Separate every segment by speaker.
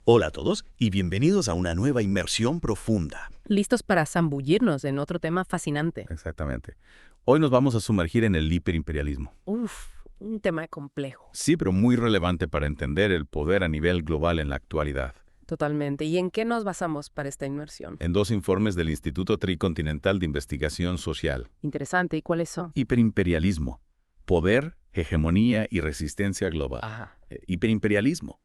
Speaker 1: Hola a todos y bienvenidos a una nueva inmersión profunda.
Speaker 2: Listos para zambullirnos en otro tema fascinante.
Speaker 3: Exactamente. Hoy nos vamos a sumergir en el hiperimperialismo.
Speaker 2: Uf, un tema complejo.
Speaker 3: Sí, pero muy relevante para entender el poder a nivel global en la actualidad.
Speaker 2: Totalmente. ¿Y en qué nos basamos para esta inmersión?
Speaker 3: En dos informes del Instituto Tricontinental de Investigación Social.
Speaker 2: Interesante. ¿Y cuáles son?
Speaker 3: Hiperimperialismo. Poder, hegemonía y resistencia global.
Speaker 2: Ajá.
Speaker 3: Hiperimperialismo.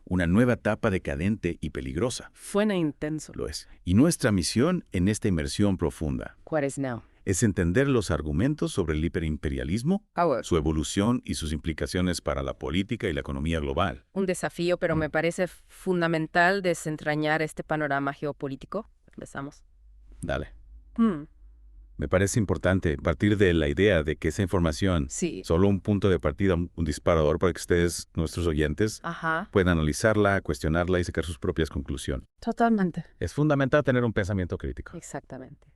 Speaker 3: Una nueva etapa decadente y peligrosa.
Speaker 2: Suena intenso.
Speaker 3: Lo es. Y nuestra misión en esta inmersión profunda
Speaker 2: What is now?
Speaker 3: es entender los argumentos sobre el hiperimperialismo,
Speaker 2: Howard.
Speaker 3: su evolución y sus implicaciones para la política y la economía global.
Speaker 2: Un desafío, pero me parece fundamental desentrañar este panorama geopolítico. Empezamos.
Speaker 3: Dale.
Speaker 2: Hmm,
Speaker 3: Me parece importante partir de la idea de que esa información,
Speaker 2: Sí.
Speaker 3: solo un punto de partida, un disparador para que ustedes, nuestros oyentes,
Speaker 2: Ajá.
Speaker 3: puedan analizarla, cuestionarla y sacar sus propias conclusiones.
Speaker 2: Totalmente.
Speaker 3: Es fundamental tener un pensamiento crítico.
Speaker 2: Exactamente.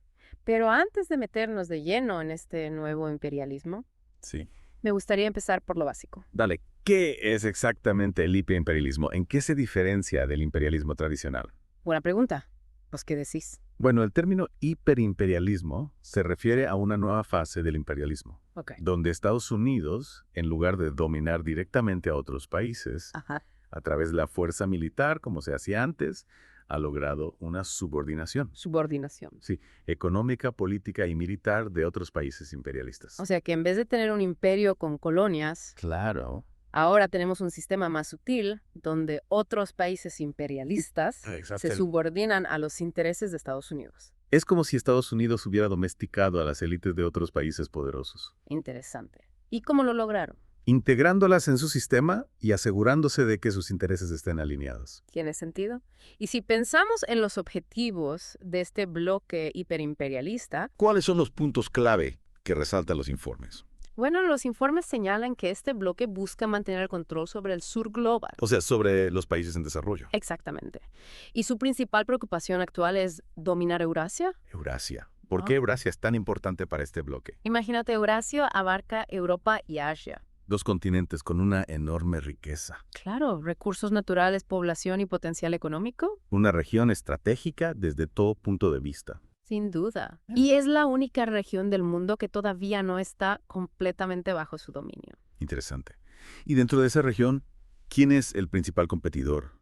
Speaker 2: Pero antes de meternos de lleno en este nuevo imperialismo,
Speaker 3: Sí.
Speaker 2: me gustaría empezar por lo básico.
Speaker 3: Dale, ¿qué es exactamente el hiperimperialismo? ¿En qué se diferencia del imperialismo tradicional?
Speaker 2: Buena pregunta. Pues, ¿qué decís?
Speaker 3: Bueno, el término hiperimperialismo se refiere a una nueva fase del imperialismo,
Speaker 2: Ok.
Speaker 3: donde Estados Unidos, en lugar de dominar directamente a otros países,
Speaker 2: Ajá.
Speaker 3: a través de la fuerza militar, como se hacía antes, ha logrado una subordinación,
Speaker 2: Subordinación.
Speaker 3: sí, económica, política y militar de otros países imperialistas.
Speaker 2: O sea que en vez de tener un imperio con colonias,
Speaker 3: Claro.
Speaker 2: ahora tenemos un sistema más sutil donde otros países imperialistas se subordinan a los intereses de Estados Unidos.
Speaker 3: Es como si Estados Unidos hubiera domesticado a las élites de otros países poderosos,
Speaker 2: Interesante. ¿Y cómo lo lograron?
Speaker 3: integrándolas en su sistema y asegurándose de que sus intereses estén alineados.
Speaker 2: ¿Tiene sentido? Y si pensamos en los objetivos de este bloque hiperimperialista,
Speaker 1: ¿Cuáles son los puntos clave que resaltan los informes?
Speaker 2: bueno, los informes señalan que este bloque busca mantener el control sobre el sur global.
Speaker 1: O sea, sobre los países en desarrollo.
Speaker 2: Exactamente. Y su principal preocupación actual es dominar Eurasia.
Speaker 3: Eurasia. ¿Por qué Eurasia es tan importante para este bloque?
Speaker 2: Imagínate, Eurasia abarca Europa y Asia.
Speaker 3: Dos continentes con una enorme riqueza.
Speaker 2: Claro, recursos naturales, población y potencial económico.
Speaker 3: Una región estratégica desde todo punto de vista.
Speaker 2: Sin duda. Y es la única región del mundo que todavía no está completamente bajo su dominio.
Speaker 3: Interesante. Y dentro de esa región, ¿quién es el principal competidor?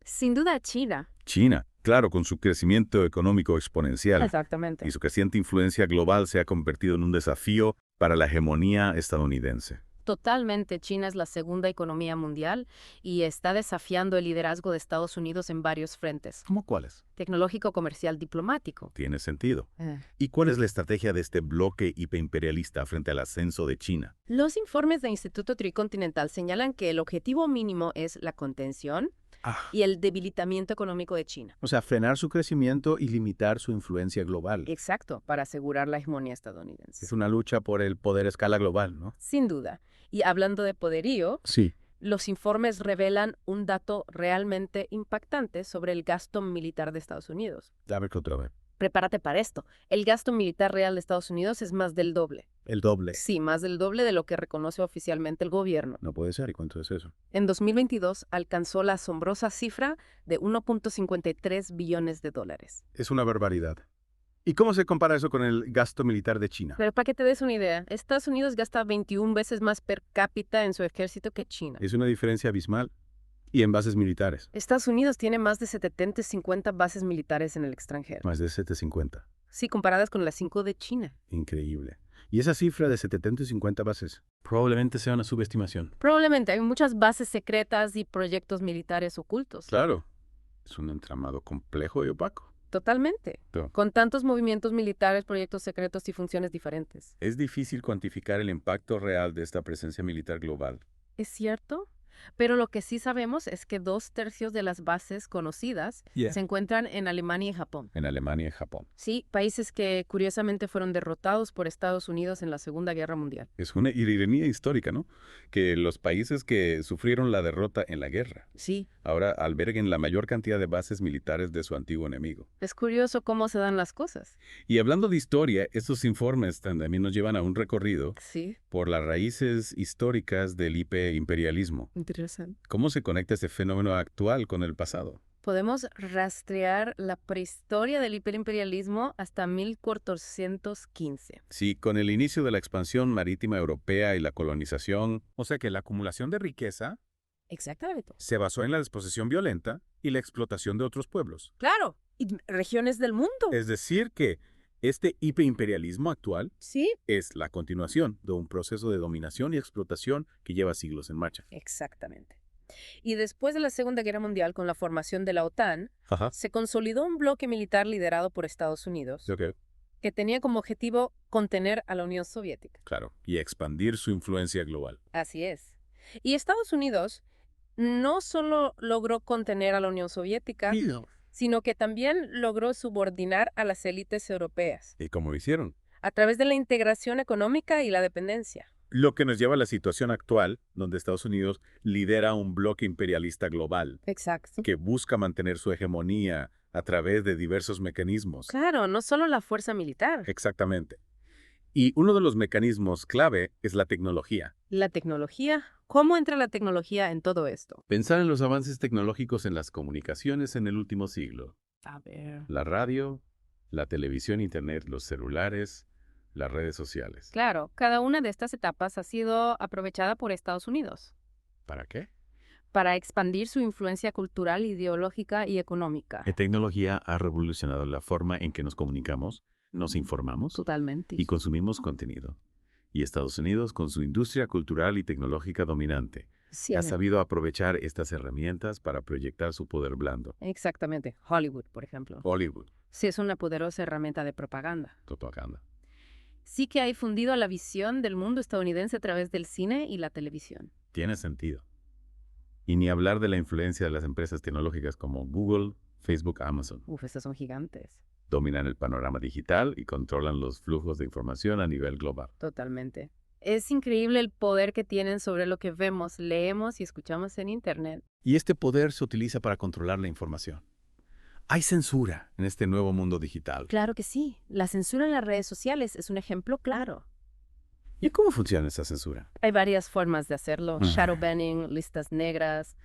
Speaker 2: Sin duda, China.
Speaker 3: China. Claro, con su crecimiento económico exponencial
Speaker 2: Exactamente.
Speaker 3: y su creciente influencia global se ha convertido en un desafío para la hegemonía estadounidense.
Speaker 2: Totalmente, China es la segunda economía mundial y está desafiando el liderazgo de Estados Unidos en varios frentes.
Speaker 3: ¿Cómo cuáles?
Speaker 2: Tecnológico, comercial, diplomático.
Speaker 3: Tiene sentido. ¿Y cuál es la estrategia de este bloque hiperimperialista frente al ascenso de China?
Speaker 2: Los informes del Instituto Tricontinental señalan que el objetivo mínimo es la contención y el debilitamiento económico de China.
Speaker 4: O sea, frenar su crecimiento y limitar su influencia global.
Speaker 2: Exacto, para asegurar la hegemonía estadounidense.
Speaker 4: Es una lucha por el poder a escala global, ¿no?
Speaker 2: Sin duda. Y hablando de poderío,
Speaker 4: Sí.
Speaker 2: los informes revelan un dato realmente impactante sobre el gasto militar de Estados Unidos.
Speaker 4: A ver qué otra vez.
Speaker 2: Prepárate para esto. El gasto militar real de Estados Unidos es más del doble.
Speaker 4: El doble.
Speaker 2: Sí, más del doble de lo que reconoce oficialmente el gobierno.
Speaker 4: No puede ser. ¿Y cuánto es eso?
Speaker 2: En 2022 alcanzó la asombrosa cifra de 1.53 billones de dólares.
Speaker 4: Es una barbaridad. ¿Y cómo se compara eso con el gasto militar de China?
Speaker 2: Pero para que te des una idea, Estados Unidos gasta 21 veces más per cápita en su ejército que China.
Speaker 4: Es una diferencia abismal. Y en bases militares.
Speaker 2: Estados Unidos tiene más de 750 bases militares en el extranjero.
Speaker 4: Más de 750.
Speaker 2: Sí, comparadas con las 5 de China.
Speaker 4: Increíble. Y esa cifra de 750 bases probablemente sea una subestimación.
Speaker 2: Probablemente hay muchas bases secretas y proyectos militares ocultos.
Speaker 4: Claro. Es un entramado complejo y opaco.
Speaker 2: Totalmente. Con tantos movimientos militares, proyectos secretos y funciones diferentes.
Speaker 3: Es difícil cuantificar el impacto real de esta presencia militar global.
Speaker 2: ¿Es cierto? Pero lo que sí sabemos es que 2/3 de las bases conocidas se encuentran en Alemania y Japón.
Speaker 3: En Alemania y Japón.
Speaker 2: Sí, países que curiosamente fueron derrotados por Estados Unidos en la Segunda Guerra Mundial.
Speaker 3: Es una ironía histórica, ¿no? Que los países que sufrieron la derrota en la guerra
Speaker 2: Sí,
Speaker 3: ahora alberguen la mayor cantidad de bases militares de su antiguo enemigo.
Speaker 2: es curioso cómo se dan las cosas.
Speaker 3: Y hablando de historia, estos informes también nos llevan a un recorrido
Speaker 2: Sí,
Speaker 3: por las raíces históricas del hiperimperialismo.
Speaker 2: interesante.
Speaker 3: ¿Cómo se conecta este fenómeno actual con el pasado?
Speaker 2: Podemos rastrear la prehistoria del hiperimperialismo hasta 1415.
Speaker 3: Sí, con el inicio de la expansión marítima europea y la colonización,
Speaker 5: O sea que la acumulación de riqueza
Speaker 2: Exactamente.
Speaker 5: se basó en la desposesión violenta y la explotación de otros pueblos.
Speaker 2: Claro, y regiones del mundo.
Speaker 5: Es decir que este hiperimperialismo actual
Speaker 2: Sí,
Speaker 5: es la continuación de un proceso de dominación y explotación que lleva siglos en marcha.
Speaker 2: exactamente. Y después de la Segunda Guerra Mundial, con la formación de la OTAN,
Speaker 3: Ajá.
Speaker 2: se consolidó un bloque militar liderado por Estados Unidos,
Speaker 3: Ok,
Speaker 2: que tenía como objetivo contener a la Unión Soviética.
Speaker 5: Claro. Y expandir su influencia global.
Speaker 2: Así es. Y Estados Unidos no solo logró contener a la Unión Soviética, sino que también logró subordinar a las élites europeas
Speaker 3: ¿y cómo lo hicieron?
Speaker 2: a través de la integración económica y la dependencia.
Speaker 5: Lo que nos lleva a la situación actual, donde Estados Unidos lidera un bloque imperialista global
Speaker 2: Exacto.
Speaker 5: que busca mantener su hegemonía a través de diversos mecanismos.
Speaker 2: Claro, no solo la fuerza militar.
Speaker 5: Exactamente. Y uno de los mecanismos clave es la tecnología.
Speaker 2: La tecnología. ¿Cómo entra la tecnología en todo esto?
Speaker 3: Pensar en los avances tecnológicos en las comunicaciones en el último siglo.
Speaker 2: A ver.
Speaker 3: La radio, la televisión, internet, los celulares, las redes sociales.
Speaker 2: Claro, cada una de estas etapas ha sido aprovechada por Estados Unidos
Speaker 3: ¿Para qué?
Speaker 2: para expandir su influencia cultural, ideológica y económica.
Speaker 3: La tecnología ha revolucionado la forma en que nos comunicamos, nos informamos
Speaker 2: Totalmente.
Speaker 3: y consumimos contenido. Y Estados Unidos, con su industria cultural y tecnológica dominante,
Speaker 2: Sí,
Speaker 3: ha sabido aprovechar estas herramientas para proyectar su poder blando.
Speaker 2: exactamente. Hollywood, por ejemplo.
Speaker 3: Hollywood,
Speaker 2: Sí, es una poderosa herramienta de propaganda.
Speaker 3: propaganda.
Speaker 2: Sí que ha difundido la visión del mundo estadounidense a través del cine y la televisión.
Speaker 3: Tiene sentido. Y ni hablar de la influencia de las empresas tecnológicas como Google, Facebook, Amazon.
Speaker 2: Uf, esas son gigantes.
Speaker 3: Dominan el panorama digital y controlan los flujos de información a nivel global.
Speaker 2: Totalmente. Es increíble el poder que tienen sobre lo que vemos, leemos y escuchamos en Internet.
Speaker 4: Y este poder se utiliza para controlar la información. Hay censura
Speaker 3: En este nuevo mundo digital.
Speaker 2: Claro que sí. La censura en las redes sociales es un ejemplo claro.
Speaker 3: ¿Y cómo funciona esa censura?
Speaker 2: Hay varias formas de hacerlo.
Speaker 3: Ah.
Speaker 2: Shadow banning, listas negras,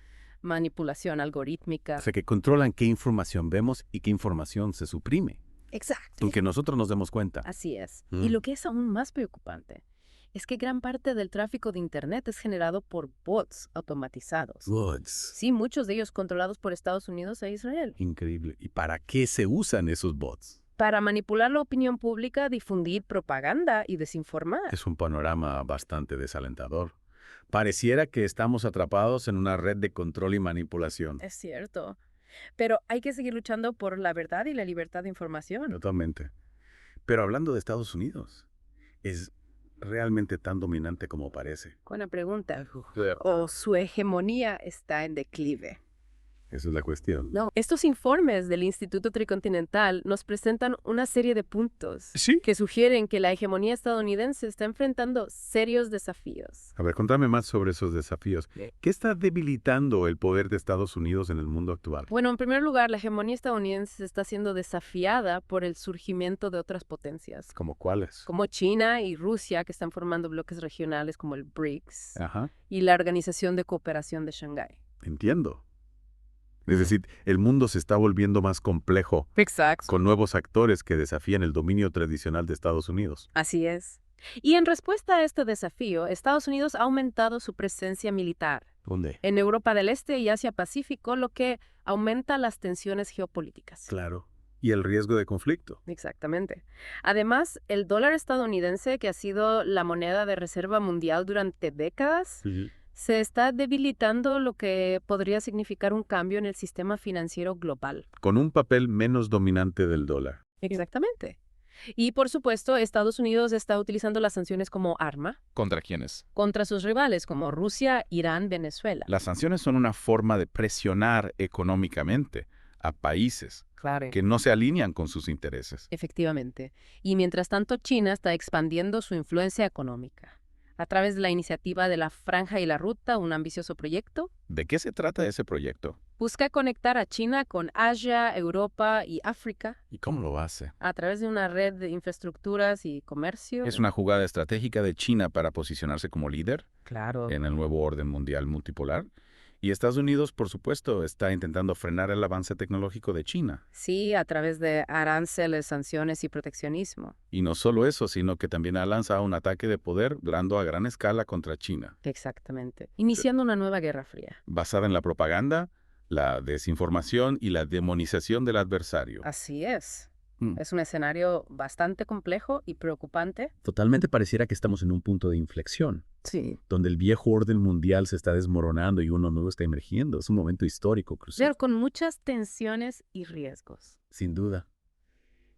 Speaker 2: manipulación algorítmica.
Speaker 4: O sea, que controlan qué información vemos y qué información se suprime,
Speaker 2: Exacto.
Speaker 4: sin que nosotros nos demos cuenta.
Speaker 2: Así es.
Speaker 3: Mm.
Speaker 2: Y lo que es aún más preocupante es que gran parte del tráfico de Internet es generado por bots automatizados.
Speaker 3: Bots.
Speaker 2: Sí, muchos de ellos controlados por Estados Unidos e Israel.
Speaker 3: Increíble. ¿Y para qué se usan esos bots?
Speaker 2: Para manipular la opinión pública, difundir propaganda y desinformar.
Speaker 3: Es un panorama bastante desalentador. Pareciera que estamos atrapados en una red de control y manipulación.
Speaker 2: Es cierto. Pero hay que seguir luchando por la verdad y la libertad de información.
Speaker 3: Totalmente. Pero hablando de Estados Unidos, ¿es realmente tan dominante como parece?
Speaker 2: Buena pregunta. ¿O su hegemonía está en declive?
Speaker 3: Esa es la cuestión.
Speaker 2: No. Estos informes del Instituto Tricontinental nos presentan una serie de puntos
Speaker 3: Sí.
Speaker 2: que sugieren que la hegemonía estadounidense está enfrentando serios desafíos.
Speaker 3: A ver, contame más sobre esos desafíos. ¿Qué está debilitando el poder de Estados Unidos en el mundo actual?
Speaker 2: Bueno, en primer lugar, la hegemonía estadounidense está siendo desafiada por el surgimiento de otras potencias,
Speaker 3: ¿Cómo cuáles?
Speaker 2: como China y Rusia, que están formando bloques regionales como el BRICS
Speaker 3: Ajá,
Speaker 2: y la Organización de Cooperación de Shanghái.
Speaker 3: entiendo. Es decir, el mundo se está volviendo más complejo
Speaker 2: Exacto.
Speaker 3: con nuevos actores que desafían el dominio tradicional de Estados Unidos.
Speaker 2: Así es. Y en respuesta a este desafío, Estados Unidos ha aumentado su presencia militar
Speaker 3: ¿Dónde?
Speaker 2: en Europa del Este y Asia-Pacífico, lo que aumenta las tensiones geopolíticas.
Speaker 3: Claro. Y el riesgo de conflicto.
Speaker 2: Exactamente. Además, el dólar estadounidense, que ha sido la moneda de reserva mundial durante décadas, se está debilitando, lo que podría significar un cambio en el sistema financiero global.
Speaker 3: Con un papel menos dominante del dólar.
Speaker 2: Exactamente. Y por supuesto, Estados Unidos está utilizando las sanciones como arma
Speaker 6: ¿Contra quiénes?
Speaker 2: contra sus rivales como Rusia, Irán, Venezuela.
Speaker 6: Las sanciones son una forma de presionar económicamente a países
Speaker 2: Claro.
Speaker 6: que no se alinean con sus intereses.
Speaker 2: Efectivamente. Y mientras tanto, China está expandiendo su influencia económica. A través de la iniciativa de la Franja y la Ruta, un ambicioso proyecto.
Speaker 6: ¿De qué se trata ese proyecto?
Speaker 2: Busca conectar a China con Asia, Europa y África
Speaker 6: ¿Y cómo lo hace?
Speaker 2: a través de una red de infraestructuras y comercio.
Speaker 6: ¿Es una jugada estratégica de China para posicionarse como líder
Speaker 2: Claro.
Speaker 6: en el nuevo orden mundial multipolar? Y Estados Unidos, por supuesto, está intentando frenar el avance tecnológico de China.
Speaker 2: Sí, a través de aranceles, sanciones y proteccionismo.
Speaker 6: Y no solo eso, sino que también ha lanzado un ataque de poder durando a gran escala contra China,
Speaker 2: Exactamente. Iniciando una nueva guerra fría.
Speaker 6: basada en la propaganda, la desinformación y la demonización del adversario.
Speaker 2: Así es.
Speaker 4: Mm.
Speaker 2: Es un escenario bastante complejo y preocupante.
Speaker 4: Totalmente pareciera que estamos en un punto de inflexión,
Speaker 2: Sí.
Speaker 4: donde el viejo orden mundial se está desmoronando y uno nuevo está emergiendo. Es un momento histórico, crucial.
Speaker 2: Pero con muchas tensiones y riesgos.
Speaker 4: Sin duda.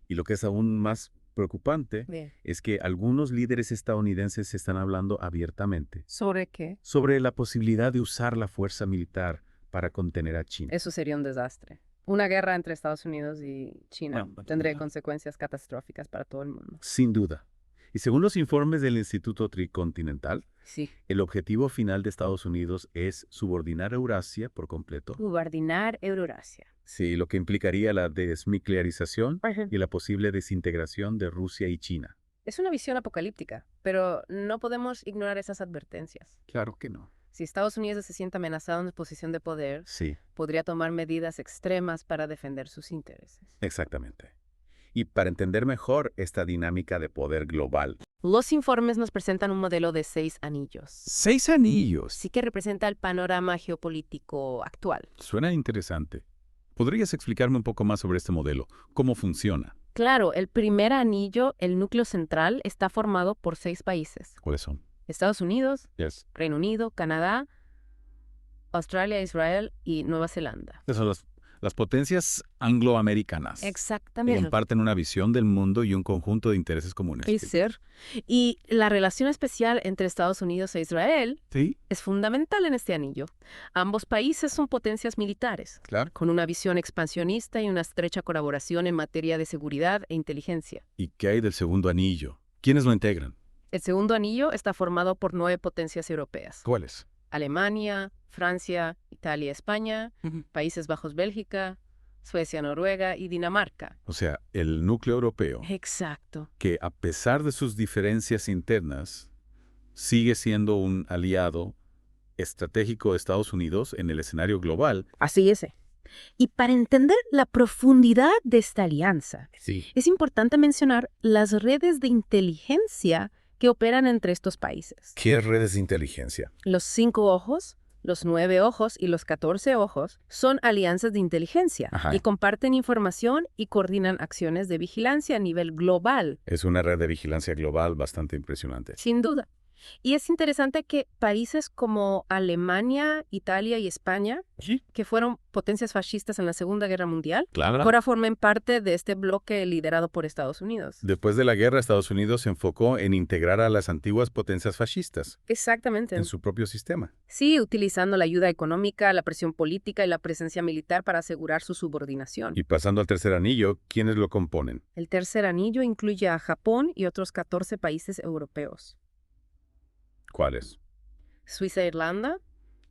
Speaker 4: Y lo que es aún más preocupante es que algunos líderes estadounidenses están hablando abiertamente
Speaker 2: ¿Sobre qué?
Speaker 4: sobre la posibilidad de usar la fuerza militar para contener a China.
Speaker 2: Eso sería un desastre. Una guerra entre Estados Unidos y China
Speaker 4: Bueno,
Speaker 2: tendría consecuencias catastróficas para todo el mundo.
Speaker 4: Sin duda. Y según los informes del Instituto Tricontinental,
Speaker 2: Sí.
Speaker 4: el objetivo final de Estados Unidos es subordinar a Eurasia por completo.
Speaker 2: Subordinar Eurasia.
Speaker 4: Sí, lo que implicaría la desnuclearización y la posible desintegración de Rusia y China.
Speaker 2: Es una visión apocalíptica, pero no podemos ignorar esas advertencias.
Speaker 4: Claro que no.
Speaker 2: Si Estados Unidos se siente amenazado en su posición de poder,
Speaker 4: Sí,
Speaker 2: podría tomar medidas extremas para defender sus intereses.
Speaker 4: exactamente. Y para entender mejor esta dinámica de poder global,
Speaker 2: Los informes nos presentan un modelo de 6 anillos.
Speaker 6: 6 anillos.
Speaker 2: Sí que representa el panorama geopolítico actual.
Speaker 6: Suena interesante. ¿Podrías explicarme un poco más sobre este modelo? ¿Cómo funciona?
Speaker 2: Claro, el primer anillo, el núcleo central, está formado por 6 países.
Speaker 6: ¿Cuáles son?
Speaker 2: Estados Unidos,
Speaker 6: Yes.
Speaker 2: Reino Unido, Canadá, Australia, Israel y Nueva Zelanda.
Speaker 6: Esas son las potencias angloamericanas. Que
Speaker 2: Exactamente.
Speaker 6: comparten una visión del mundo y un conjunto de intereses comunes.
Speaker 2: Puede ser. Y la relación especial entre Estados Unidos e Israel
Speaker 6: Sí,
Speaker 2: es fundamental en este anillo. Ambos países son potencias militares,
Speaker 6: claro.
Speaker 2: con una visión expansionista y una estrecha colaboración en materia de seguridad e inteligencia.
Speaker 6: ¿Y qué hay del segundo anillo? ¿Quiénes lo integran?
Speaker 2: El segundo anillo está formado por 9 potencias europeas.
Speaker 6: ¿Cuáles?
Speaker 2: Alemania, Francia, Italia, España, Países Bajos, Bélgica, Suecia, Noruega y Dinamarca.
Speaker 6: O sea, el núcleo europeo,
Speaker 2: Exacto.
Speaker 6: que a pesar de sus diferencias internas, sigue siendo un aliado estratégico de Estados Unidos en el escenario global.
Speaker 2: Así es. Y para entender la profundidad de esta alianza,
Speaker 6: Sí.
Speaker 2: es importante mencionar las redes de inteligencia que operan entre estos países.
Speaker 3: ¿Qué redes de inteligencia?
Speaker 2: Los 5 ojos, los 9 ojos y los 14 ojos son alianzas de inteligencia
Speaker 6: Ajá.
Speaker 2: y comparten información y coordinan acciones de vigilancia a nivel global,
Speaker 3: Es una red de vigilancia global bastante impresionante.
Speaker 2: sin duda. Y es interesante que países como Alemania, Italia y España,
Speaker 6: Sí.
Speaker 2: que fueron potencias fascistas en la Segunda Guerra Mundial,
Speaker 6: Claro.
Speaker 2: ahora formen parte de este bloque liderado por Estados Unidos.
Speaker 3: Después de la guerra, Estados Unidos se enfocó en integrar a las antiguas potencias fascistas
Speaker 2: Exactamente.
Speaker 3: en su propio sistema.
Speaker 2: Sí, utilizando la ayuda económica, la presión política y la presencia militar para asegurar su subordinación.
Speaker 3: Y pasando al tercer anillo, ¿quiénes lo componen?
Speaker 2: El tercer anillo incluye a Japón y otros 14 países europeos.
Speaker 3: ¿Cuáles?
Speaker 2: Suiza e Irlanda,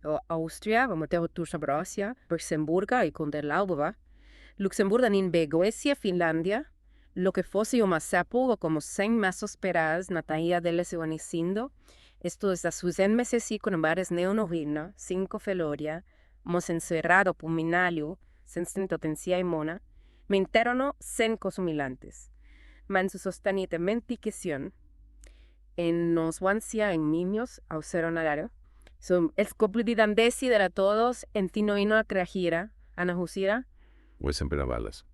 Speaker 2: o Austria, Rusia, Luxemburgo y Conderlaubova, Luxemburgo in Suecia, Finlandia, lo que fosse uma sapo como 100 masos peras na taia dele se onicindo, esto es a suzen mesesi con bares neonorina, 5 feloria, mos encerrado puminalio, senstentotencia y mona, me interono sen cosumilantes, man su sostanite mentiquición, en noswancia en niños, ausero narario, son escoplididan desidera todos, en tinoino acrajira, anahusira.
Speaker 3: ¿O es siempre balas?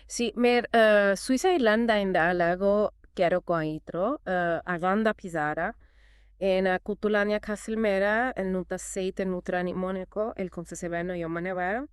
Speaker 2: Sí, Suiza e Irlanda en lago quiero coitro, aganda pisara, en cultulania casilmera, el nutaseite nutrani Mónaco, el conceseveno y manevara,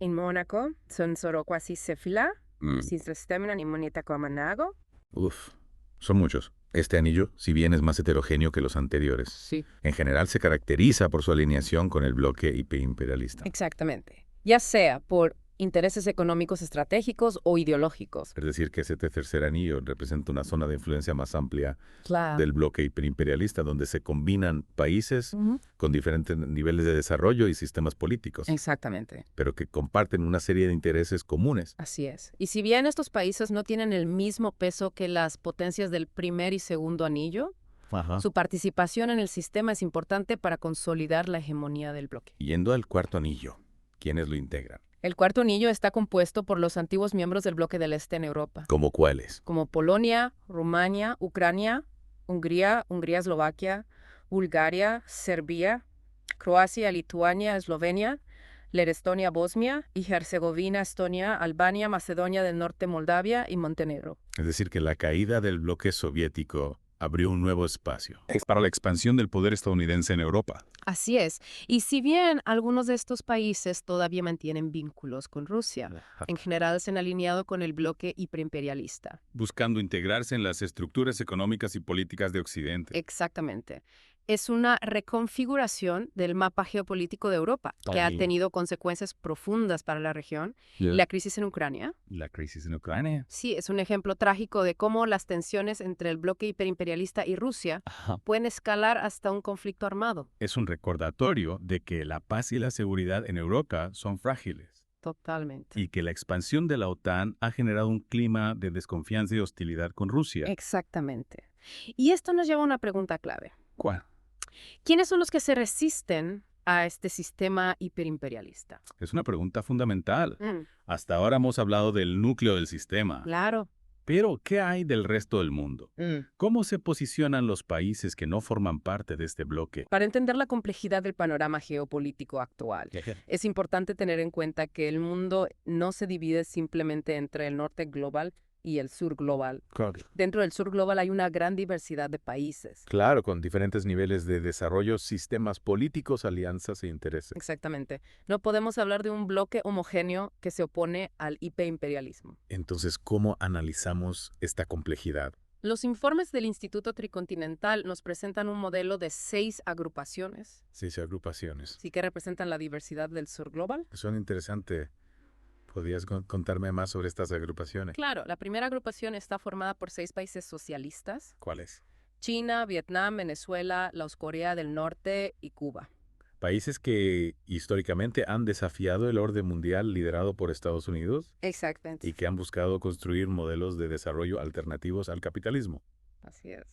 Speaker 2: en Mónaco, son solo quasi cefila, sin sistema ni moneta como manago.
Speaker 3: Uf, son muchos. Este anillo, si bien es más heterogéneo que los anteriores,
Speaker 2: Sí.
Speaker 3: en general se caracteriza por su alineación con el bloque hipimperialista.
Speaker 2: Exactamente. Ya sea por intereses económicos estratégicos o ideológicos.
Speaker 3: Es decir, que ese tercer anillo representa una zona de influencia más amplia
Speaker 2: Claro.
Speaker 3: del bloque hiperimperialista, donde se combinan países con diferentes niveles de desarrollo y sistemas políticos,
Speaker 2: Exactamente.
Speaker 3: pero que comparten una serie de intereses comunes.
Speaker 2: Así es. Y si bien estos países no tienen el mismo peso que las potencias del primer y segundo anillo, su participación en el sistema es importante para consolidar la hegemonía del bloque.
Speaker 3: Yendo al cuarto anillo, ¿quiénes lo integran?
Speaker 2: El cuarto anillo está compuesto por los antiguos miembros del bloque del Este en Europa,
Speaker 3: ¿Cómo cuáles?
Speaker 2: como Polonia, Rumania, Ucrania, Hungría, Eslovaquia, Bulgaria, Serbia, Croacia, Lituania, Eslovenia, Estonia, Bosnia y Herzegovina, Estonia, Albania, Macedonia del Norte, Moldavia y Montenegro.
Speaker 3: Es decir, que la caída del bloque soviético abrió un nuevo espacio.
Speaker 6: Es para la expansión del poder estadounidense en Europa.
Speaker 2: Así es. Y si bien algunos de estos países todavía mantienen vínculos con Rusia, en general se han alineado con el bloque hiperimperialista.
Speaker 6: Buscando integrarse en las estructuras económicas y políticas de Occidente.
Speaker 2: Exactamente. Es una reconfiguración del mapa geopolítico de Europa, que ha tenido consecuencias profundas para la región. La crisis en Ucrania.
Speaker 6: La crisis en Ucrania.
Speaker 2: Sí, es un ejemplo trágico de cómo las tensiones entre el bloque hiperimperialista y Rusia pueden escalar hasta un conflicto armado.
Speaker 6: Es un recordatorio de que la paz y la seguridad en Europa son frágiles.
Speaker 2: Totalmente.
Speaker 6: Y que la expansión de la OTAN ha generado un clima de desconfianza y hostilidad con Rusia.
Speaker 2: Exactamente. Y esto nos lleva a una pregunta clave.
Speaker 6: ¿Cuál?
Speaker 2: ¿Quiénes son los que se resisten a este sistema hiperimperialista?
Speaker 6: Es una pregunta fundamental. Hasta ahora hemos hablado del núcleo del sistema.
Speaker 2: Claro.
Speaker 6: Pero, ¿qué hay del resto del mundo? ¿Cómo se posicionan los países que no forman parte de este bloque?
Speaker 2: Para entender la complejidad del panorama geopolítico actual, es importante tener en cuenta que el mundo no se divide simplemente entre el norte global y el sur global.
Speaker 3: Claro.
Speaker 2: Dentro del sur global hay una gran diversidad de países.
Speaker 3: Claro, con diferentes niveles de desarrollo, sistemas políticos, alianzas e intereses.
Speaker 2: Exactamente. No podemos hablar de un bloque homogéneo que se opone al hiperimperialismo.
Speaker 3: Entonces, ¿cómo analizamos esta complejidad?
Speaker 2: Los informes del Instituto Tricontinental nos presentan un modelo de 6 agrupaciones.
Speaker 3: 6 agrupaciones.
Speaker 2: Sí, que representan la diversidad del sur global.
Speaker 3: Suena interesante. ¿Podrías contarme más sobre estas agrupaciones?
Speaker 2: Claro, la primera agrupación está formada por 6 países socialistas:
Speaker 3: ¿Cuáles?
Speaker 2: China, Vietnam, Venezuela, Corea del Norte y Cuba.
Speaker 3: Países que históricamente han desafiado el orden mundial liderado por Estados Unidos
Speaker 2: Exactamente.
Speaker 3: y que han buscado construir modelos de desarrollo alternativos al capitalismo.
Speaker 2: Así es.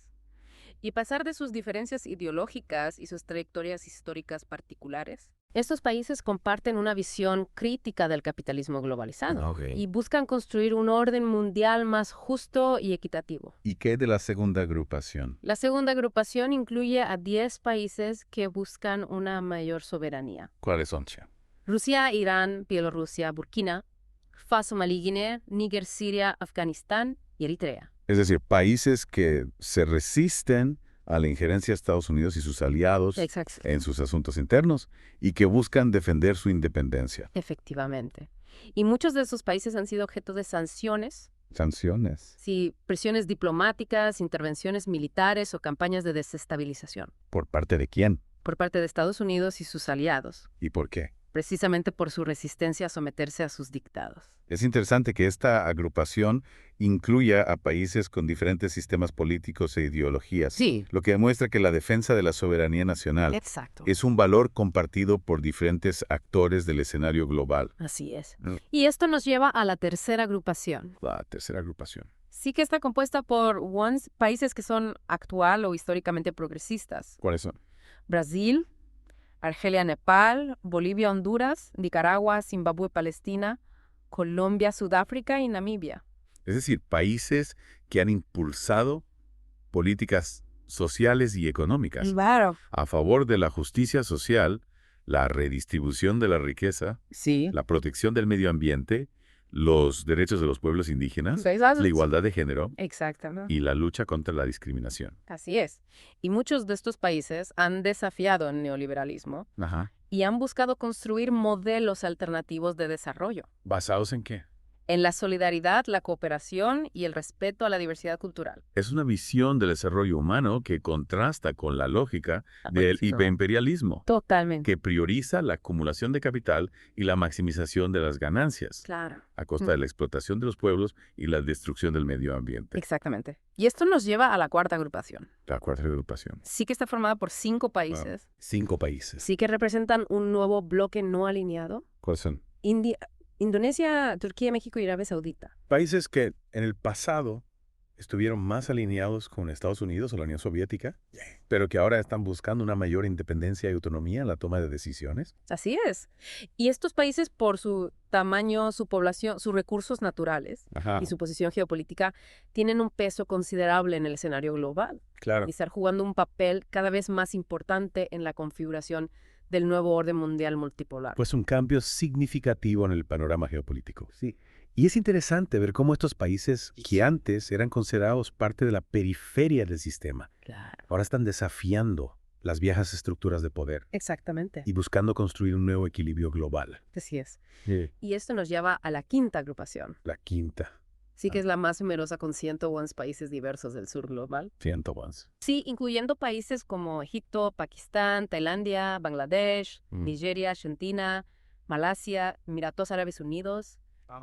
Speaker 2: Y pasar de sus diferencias ideológicas y sus trayectorias históricas particulares, estos países comparten una visión crítica del capitalismo globalizado y buscan construir un orden mundial más justo y equitativo.
Speaker 3: ¿Y qué de la segunda agrupación?
Speaker 2: La segunda agrupación incluye a 10 países que buscan una mayor soberanía.
Speaker 3: ¿Cuáles son, Chia?
Speaker 2: Rusia, Irán, Bielorrusia, Burkina Faso, Malí, Guinea, Níger, Siria, Afganistán y Eritrea.
Speaker 3: Es decir, países que se resisten a la injerencia de Estados Unidos y sus aliados en sus asuntos internos y que buscan defender su independencia.
Speaker 2: Efectivamente. Y muchos de esos países han sido objeto de sanciones.
Speaker 3: ¿Sanciones?
Speaker 2: Sí, presiones diplomáticas, intervenciones militares o campañas de desestabilización.
Speaker 3: ¿Por parte de quién?
Speaker 2: Por parte de Estados Unidos y sus aliados.
Speaker 3: ¿Y por qué?
Speaker 2: Precisamente por su resistencia a someterse a sus dictados.
Speaker 3: Es interesante que esta agrupación incluya a países con diferentes sistemas políticos e ideologías,
Speaker 2: Sí.
Speaker 3: lo que demuestra que la defensa de la soberanía nacional es un valor compartido por diferentes actores del escenario global.
Speaker 2: Así es. Y esto nos lleva a la tercera agrupación.
Speaker 3: La tercera agrupación.
Speaker 2: Sí, que está compuesta por países que son actual o históricamente progresistas.
Speaker 3: ¿Cuáles son?
Speaker 2: Brasil, Argelia, Nepal, Bolivia, Honduras, Nicaragua, Zimbabue, Palestina, Colombia, Sudáfrica y Namibia.
Speaker 3: Es decir, países que han impulsado políticas sociales y económicas a favor de la justicia social, la redistribución de la riqueza, la protección del medio ambiente, los derechos de los pueblos indígenas, la igualdad de género y la lucha contra la discriminación.
Speaker 2: Así es. Y muchos de estos países han desafiado el neoliberalismo y han buscado construir modelos alternativos de desarrollo.
Speaker 3: ¿Basados en qué?
Speaker 2: en la solidaridad, la cooperación y el respeto a la diversidad cultural.
Speaker 3: Es una visión del desarrollo humano que contrasta con la lógica del hiperimperialismo,
Speaker 2: Totalmente.
Speaker 3: que prioriza la acumulación de capital y la maximización de las ganancias,
Speaker 2: Claro.
Speaker 3: a costa de la explotación de los pueblos y la destrucción del medio ambiente.
Speaker 2: Exactamente. Y esto nos lleva a la cuarta agrupación.
Speaker 3: La cuarta agrupación.
Speaker 2: Sí que está formada por 5 países.
Speaker 4: 5 países.
Speaker 2: Sí que representan un nuevo bloque no alineado.
Speaker 3: ¿Cuáles son?
Speaker 2: Indonesia, Turquía, México y Arabia Saudita.
Speaker 5: Países que en el pasado estuvieron más alineados con Estados Unidos o la Unión Soviética, pero que ahora están buscando una mayor independencia y autonomía en la toma de decisiones.
Speaker 2: Así es. Y estos países, por su tamaño, su población, sus recursos naturales y su posición geopolítica, tienen un peso considerable en el escenario global.
Speaker 5: Claro.
Speaker 2: Y están jugando un papel cada vez más importante en la configuración del nuevo orden mundial multipolar.
Speaker 5: Pues un cambio significativo en el panorama geopolítico. Sí. Y es interesante ver cómo estos países que antes eran considerados parte de la periferia del sistema, ahora están desafiando las viejas estructuras de poder.
Speaker 2: Exactamente.
Speaker 5: Y buscando construir un nuevo equilibrio global.
Speaker 2: Así es.
Speaker 5: Sí.
Speaker 2: Y esto nos lleva a la quinta agrupación.
Speaker 5: La quinta.
Speaker 2: Sí que es la más numerosa con 101 países diversos del sur global.
Speaker 5: 101.
Speaker 2: Sí, incluyendo países como Egipto, Pakistán, Tailandia, Bangladesh, Nigeria, Argentina, Malasia, Emiratos Árabes Unidos,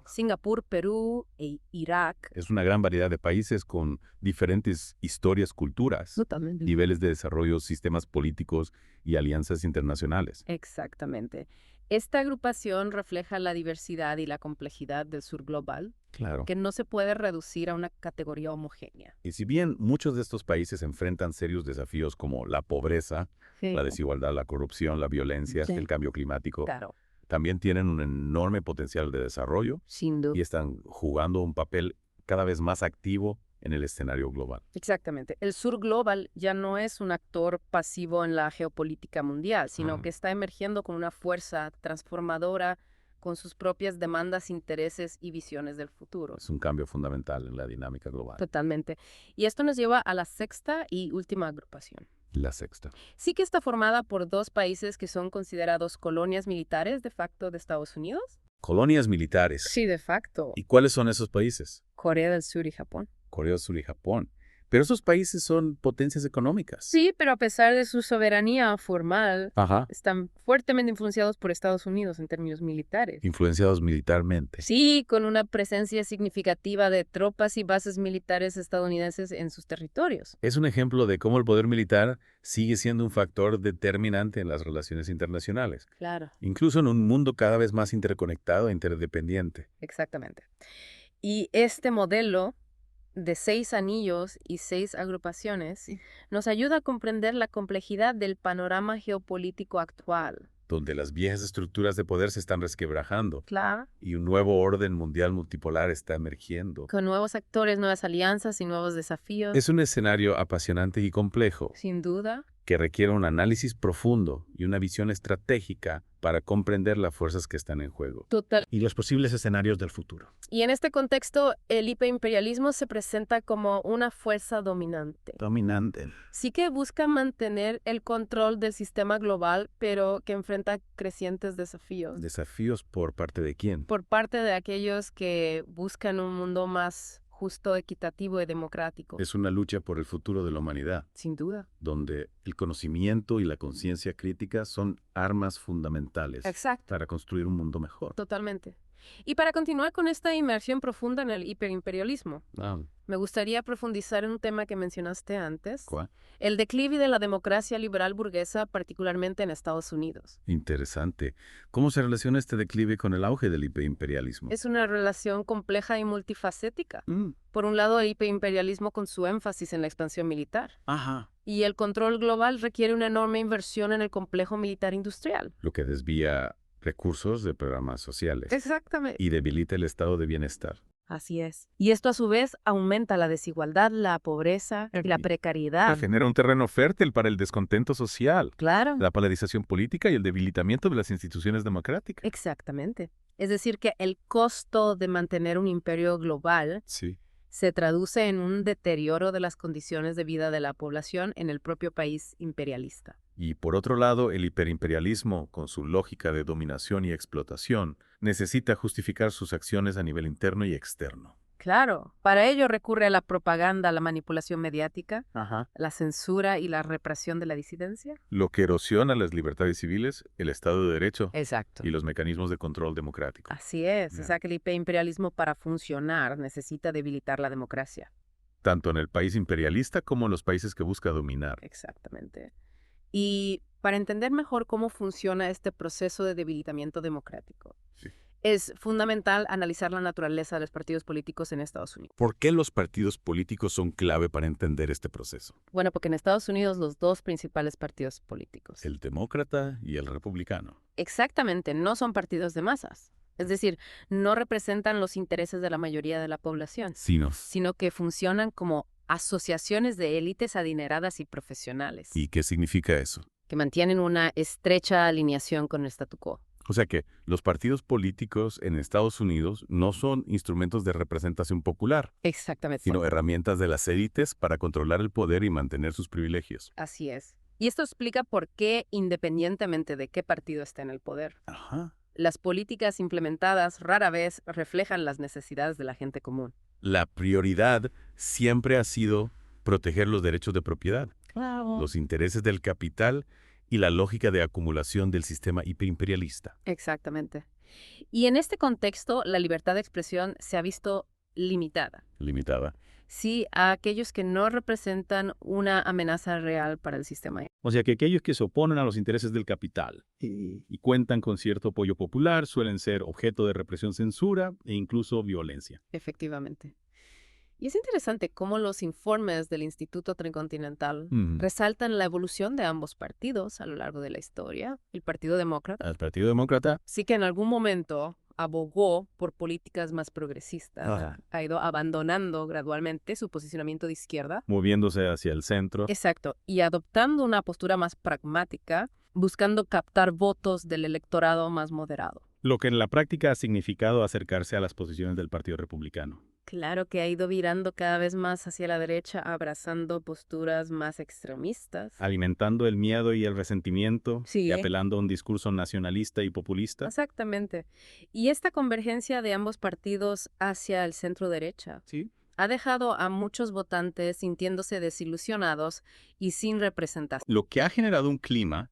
Speaker 2: Singapur, Perú e Irak.
Speaker 3: Es una gran variedad de países con diferentes historias, culturas,
Speaker 2: Totalmente.
Speaker 3: niveles de desarrollo, sistemas políticos y alianzas internacionales.
Speaker 2: Exactamente. Esta agrupación refleja la diversidad y la complejidad del sur global,
Speaker 3: Claro.
Speaker 2: que no se puede reducir a una categoría homogénea.
Speaker 3: Y si bien muchos de estos países enfrentan serios desafíos como la pobreza, la desigualdad, la corrupción, la violencia, el cambio climático,
Speaker 2: Claro,
Speaker 3: también tienen un enorme potencial de desarrollo
Speaker 2: sin duda.
Speaker 3: y están jugando un papel cada vez más activo en el escenario global.
Speaker 2: Exactamente. El sur global ya no es un actor pasivo en la geopolítica mundial, sino que está emergiendo con una fuerza transformadora con sus propias demandas, intereses y visiones del futuro.
Speaker 3: Es un cambio fundamental en la dinámica global.
Speaker 2: Totalmente. Y esto nos lleva a la sexta y última agrupación.
Speaker 3: La sexta.
Speaker 2: Sí que está formada por 2 países que son considerados colonias militares de facto de Estados Unidos.
Speaker 3: Colonias militares.
Speaker 2: Sí, de facto.
Speaker 3: ¿Y cuáles son esos países?
Speaker 2: Corea del Sur y Japón.
Speaker 3: Corea del Sur y Japón. Pero esos países son potencias económicas.
Speaker 2: Sí, pero a pesar de su soberanía formal, están fuertemente influenciados por Estados Unidos en términos militares.
Speaker 3: Influenciados militarmente.
Speaker 2: Sí, con una presencia significativa de tropas y bases militares estadounidenses en sus territorios.
Speaker 3: Es un ejemplo de cómo el poder militar sigue siendo un factor determinante en las relaciones internacionales.
Speaker 2: Claro.
Speaker 3: Incluso en un mundo cada vez más interconectado e interdependiente.
Speaker 2: Exactamente. Y este modelo de 6 anillos y 6 agrupaciones nos ayuda a comprender la complejidad del panorama geopolítico actual.
Speaker 3: Donde las viejas estructuras de poder se están resquebrajando.
Speaker 2: Claro.
Speaker 3: Y un nuevo orden mundial multipolar está emergiendo.
Speaker 2: Con nuevos actores, nuevas alianzas y nuevos desafíos.
Speaker 3: Es un escenario apasionante y complejo.
Speaker 2: Sin duda.
Speaker 3: Que requiere un análisis profundo y una visión estratégica para comprender las fuerzas que están en juego.
Speaker 2: Total.
Speaker 5: Y los posibles escenarios del futuro.
Speaker 2: Y en este contexto, el hiperimperialismo se presenta como una fuerza dominante.
Speaker 5: Dominante.
Speaker 2: Sí que busca mantener el control del sistema global, pero que enfrenta crecientes desafíos.
Speaker 3: ¿Desafíos por parte de quién?
Speaker 2: Por parte de aquellos que buscan un mundo más justo, equitativo y democrático.
Speaker 3: Es una lucha por el futuro de la humanidad.
Speaker 2: Sin duda.
Speaker 3: Donde el conocimiento y la conciencia crítica son armas fundamentales.
Speaker 2: Exacto.
Speaker 3: Para construir un mundo mejor.
Speaker 2: Totalmente. Y para continuar con esta inmersión profunda en el hiperimperialismo, me gustaría profundizar en un tema que mencionaste antes.
Speaker 3: ¿Cuál?
Speaker 2: El declive de la democracia liberal burguesa, particularmente en Estados Unidos.
Speaker 3: Interesante. ¿Cómo se relaciona este declive con el auge del hiperimperialismo?
Speaker 2: Es una relación compleja y multifacética. Por un lado, el hiperimperialismo con su énfasis en la expansión militar. Y el control global requiere una enorme inversión en el complejo militar industrial.
Speaker 3: Lo que desvía recursos de programas sociales.
Speaker 2: Exactamente.
Speaker 3: Y debilita el estado de bienestar.
Speaker 2: Así es. Y esto a su vez aumenta la desigualdad, la pobreza y la precariedad.
Speaker 6: Genera un terreno fértil para el descontento social.
Speaker 2: Claro.
Speaker 6: La polarización política y el debilitamiento de las instituciones democráticas.
Speaker 2: Exactamente. Es decir, que el costo de mantener un imperio global se traduce en un deterioro de las condiciones de vida de la población en el propio país imperialista.
Speaker 3: Y por otro lado, el hiperimperialismo, con su lógica de dominación y explotación, necesita justificar sus acciones a nivel interno y externo.
Speaker 2: Claro, para ello recurre a la propaganda, la manipulación mediática, la censura y la represión de la disidencia.
Speaker 3: Lo que erosiona las libertades civiles, el Estado de Derecho
Speaker 2: Exacto.
Speaker 3: y los mecanismos de control democrático.
Speaker 2: Así es, o sea que el hiperimperialismo para funcionar necesita debilitar la democracia.
Speaker 3: Tanto en el país imperialista como en los países que busca dominar.
Speaker 2: Exactamente. Y para entender mejor cómo funciona este proceso de debilitamiento democrático, es fundamental analizar la naturaleza de los partidos políticos en Estados Unidos.
Speaker 3: ¿Por qué los partidos políticos son clave para entender este proceso?
Speaker 2: Bueno, porque en Estados Unidos los dos principales partidos políticos,
Speaker 3: El demócrata y el republicano.
Speaker 2: exactamente, no son partidos de masas. Es decir, no representan los intereses de la mayoría de la población, sino que funcionan como asociaciones de élites adineradas y profesionales.
Speaker 3: ¿Y qué significa eso?
Speaker 2: Que mantienen una estrecha alineación con el statu quo.
Speaker 3: O sea que los partidos políticos en Estados Unidos no son instrumentos de representación popular.
Speaker 2: Exactamente.
Speaker 3: Sino herramientas de las élites para controlar el poder y mantener sus privilegios.
Speaker 2: Así es. Y esto explica por qué, independientemente de qué partido esté en el poder, las políticas implementadas rara vez reflejan las necesidades de la gente común.
Speaker 3: La prioridad siempre ha sido proteger los derechos de propiedad, los intereses del capital y la lógica de acumulación del sistema hiperimperialista.
Speaker 2: Exactamente. Y en este contexto, la libertad de expresión se ha visto limitada.
Speaker 3: Limitada.
Speaker 2: Sí, a aquellos que no representan una amenaza real para el sistema.
Speaker 6: O sea que aquellos que se oponen a los intereses del capital y cuentan con cierto apoyo popular suelen ser objeto de represión, censura e incluso violencia.
Speaker 2: Efectivamente. Y es interesante cómo los informes del Instituto Tricontinental resaltan la evolución de ambos partidos a lo largo de la historia. El Partido Demócrata.
Speaker 6: El Partido Demócrata
Speaker 2: Sí que en algún momento abogó por políticas más progresistas. Ha ido abandonando gradualmente su posicionamiento de izquierda.
Speaker 6: moviéndose hacia el centro.
Speaker 2: Exacto. Y adoptando una postura más pragmática, buscando captar votos del electorado más moderado.
Speaker 6: Lo que en la práctica ha significado acercarse a las posiciones del Partido Republicano.
Speaker 2: Claro que ha ido virando cada vez más hacia la derecha, abrazando posturas más extremistas.
Speaker 6: Alimentando el miedo y el resentimiento y apelando a un discurso nacionalista y populista.
Speaker 2: Exactamente. Y esta convergencia de ambos partidos hacia el centro derecha ha dejado a muchos votantes sintiéndose desilusionados y sin representación.
Speaker 3: Lo que ha generado un clima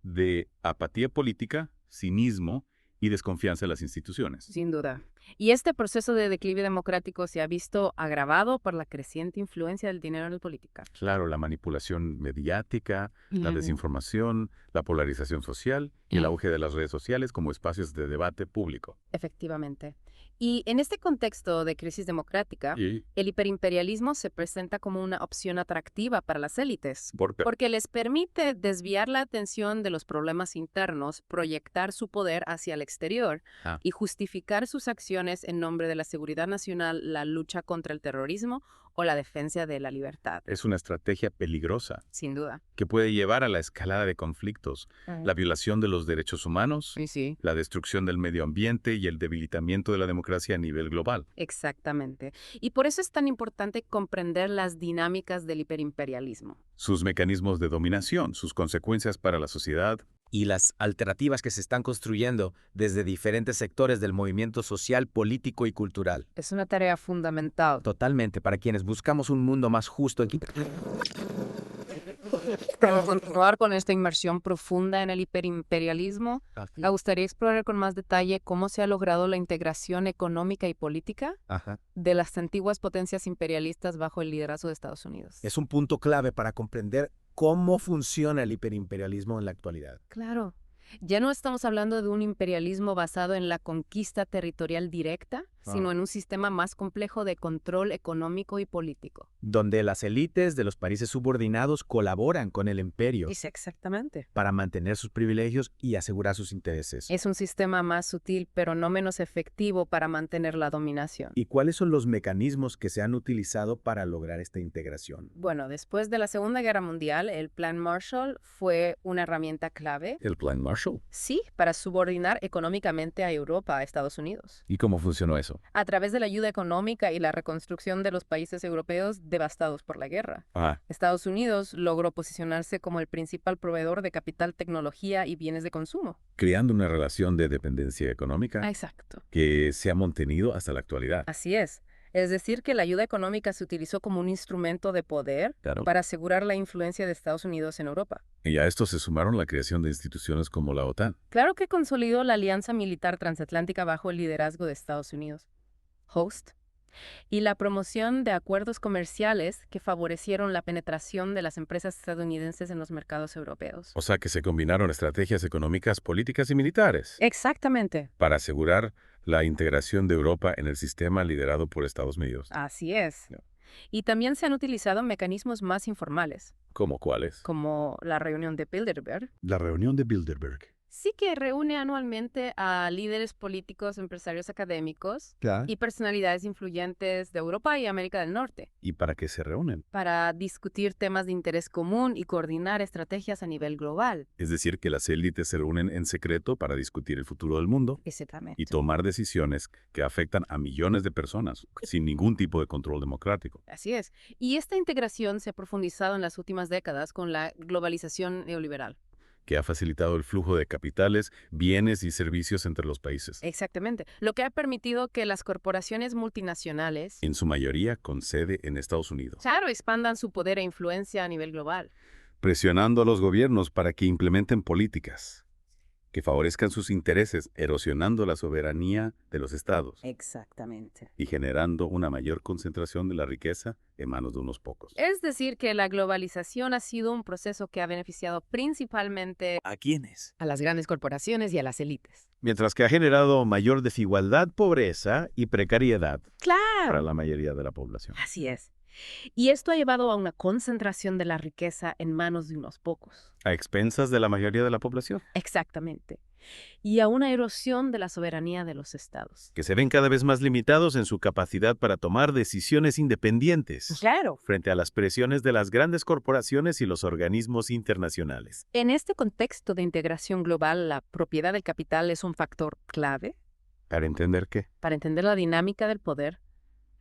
Speaker 3: de apatía política, cinismo y desconfianza en las instituciones.
Speaker 2: Sin duda. Y este proceso de declive democrático se ha visto agravado por la creciente influencia del dinero en la política.
Speaker 3: Claro, la manipulación mediática, la desinformación, la polarización social y el auge de las redes sociales como espacios de debate público.
Speaker 2: Efectivamente. Y en este contexto de crisis democrática, el hiperimperialismo se presenta como una opción atractiva para las élites.
Speaker 3: ¿Por qué?
Speaker 2: Porque les permite desviar la atención de los problemas internos, proyectar su poder hacia el exterior y justificar sus acciones en nombre de la seguridad nacional, la lucha contra el terrorismo o la defensa de la libertad.
Speaker 3: Es una estrategia peligrosa.
Speaker 2: Sin duda.
Speaker 3: Que puede llevar a la escalada de conflictos, la violación de los derechos humanos, la destrucción del medio ambiente y el debilitamiento de la democracia a nivel global.
Speaker 2: Exactamente. Y por eso es tan importante comprender las dinámicas del hiperimperialismo.
Speaker 3: Sus mecanismos de dominación, sus consecuencias para la sociedad.
Speaker 7: Y las alternativas que se están construyendo desde diferentes sectores del movimiento social, político y cultural.
Speaker 2: Es una tarea fundamental.
Speaker 7: Totalmente, para quienes buscamos un mundo más justo.
Speaker 2: Para continuar con esta inmersión profunda en el hiperimperialismo, me gustaría explorar con más detalle cómo se ha logrado la integración económica y política de las antiguas potencias imperialistas bajo el liderazgo de Estados Unidos.
Speaker 7: Es un punto clave para comprender cómo funciona el hiperimperialismo en la actualidad.
Speaker 2: Claro. Ya no estamos hablando de un imperialismo basado en la conquista territorial directa, sino en un sistema más complejo de control económico y político.
Speaker 7: Donde las élites de los países subordinados colaboran con el imperio.
Speaker 2: Exactamente.
Speaker 7: Para mantener sus privilegios y asegurar sus intereses.
Speaker 2: Es un sistema más sutil, pero no menos efectivo para mantener la dominación.
Speaker 7: ¿Y cuáles son los mecanismos que se han utilizado para lograr esta integración?
Speaker 2: Bueno, después de la Segunda Guerra Mundial, el Plan Marshall fue una herramienta clave.
Speaker 3: ¿El Plan Marshall?
Speaker 2: Sí, para subordinar económicamente a Europa, a Estados Unidos.
Speaker 3: ¿Y cómo funcionó eso?
Speaker 2: A través de la ayuda económica y la reconstrucción de los países europeos devastados por la guerra.
Speaker 3: Ah,
Speaker 2: Estados Unidos logró posicionarse como el principal proveedor de capital, tecnología y bienes de consumo.
Speaker 3: creando una relación de dependencia económica
Speaker 2: Exacto.
Speaker 3: que se ha mantenido hasta la actualidad.
Speaker 2: Así es. Es decir, que la ayuda económica se utilizó como un instrumento de poder
Speaker 3: Claro.
Speaker 2: para asegurar la influencia de Estados Unidos en Europa.
Speaker 3: Y a esto se sumaron la creación de instituciones como la OTAN.
Speaker 2: Claro que consolidó la alianza militar transatlántica bajo el liderazgo de Estados Unidos, HOST, y la promoción de acuerdos comerciales que favorecieron la penetración de las empresas estadounidenses en los mercados europeos.
Speaker 3: O sea que se combinaron estrategias económicas, políticas y militares
Speaker 2: Exactamente.
Speaker 3: para asegurar la integración de Europa en el sistema liderado por Estados Unidos.
Speaker 2: Así es.
Speaker 3: Ya.
Speaker 2: Y también se han utilizado mecanismos más informales,
Speaker 3: ¿Cómo cuáles?
Speaker 2: como la reunión de Bilderberg.
Speaker 5: La reunión de Bilderberg.
Speaker 2: Sí, que reúne anualmente a líderes políticos, empresarios académicos y personalidades influyentes de Europa y América del Norte
Speaker 5: ¿Y para qué se reúnen?
Speaker 2: para discutir temas de interés común y coordinar estrategias a nivel global.
Speaker 3: Es decir, que las élites se reúnen en secreto para discutir el futuro del mundo
Speaker 2: Exactamente.
Speaker 3: y tomar decisiones que afectan a millones de personas sin ningún tipo de control democrático.
Speaker 2: Así es. Y esta integración se ha profundizado en las últimas décadas con la globalización neoliberal.
Speaker 3: Que ha facilitado el flujo de capitales, bienes y servicios entre los países,
Speaker 2: Exactamente. Lo que ha permitido que las corporaciones multinacionales,
Speaker 3: en su mayoría con sede en Estados Unidos,
Speaker 2: claro, expandan su poder e influencia a nivel global.
Speaker 3: presionando a los gobiernos para que implementen políticas que favorezcan sus intereses, erosionando la soberanía de los estados
Speaker 2: Exactamente.
Speaker 3: y generando una mayor concentración de la riqueza en manos de unos pocos.
Speaker 2: Es decir, que la globalización ha sido un proceso que ha beneficiado principalmente
Speaker 1: ¿A quiénes?
Speaker 2: a las grandes corporaciones y a las élites.
Speaker 1: Mientras que ha generado mayor desigualdad, pobreza y precariedad para
Speaker 2: ¡Claro!
Speaker 1: la mayoría de la población.
Speaker 2: Así es. Y esto ha llevado a una concentración de la riqueza en manos de unos pocos.
Speaker 1: A expensas de la mayoría de la población,
Speaker 2: Exactamente. Y a una erosión de la soberanía de los estados.
Speaker 1: que se ven cada vez más limitados en su capacidad para tomar decisiones independientes
Speaker 2: Claro.
Speaker 1: frente a las presiones de las grandes corporaciones y los organismos internacionales.
Speaker 2: En este contexto de integración global, la propiedad del capital es un factor clave
Speaker 1: ¿Para entender qué?
Speaker 2: para entender la dinámica del poder.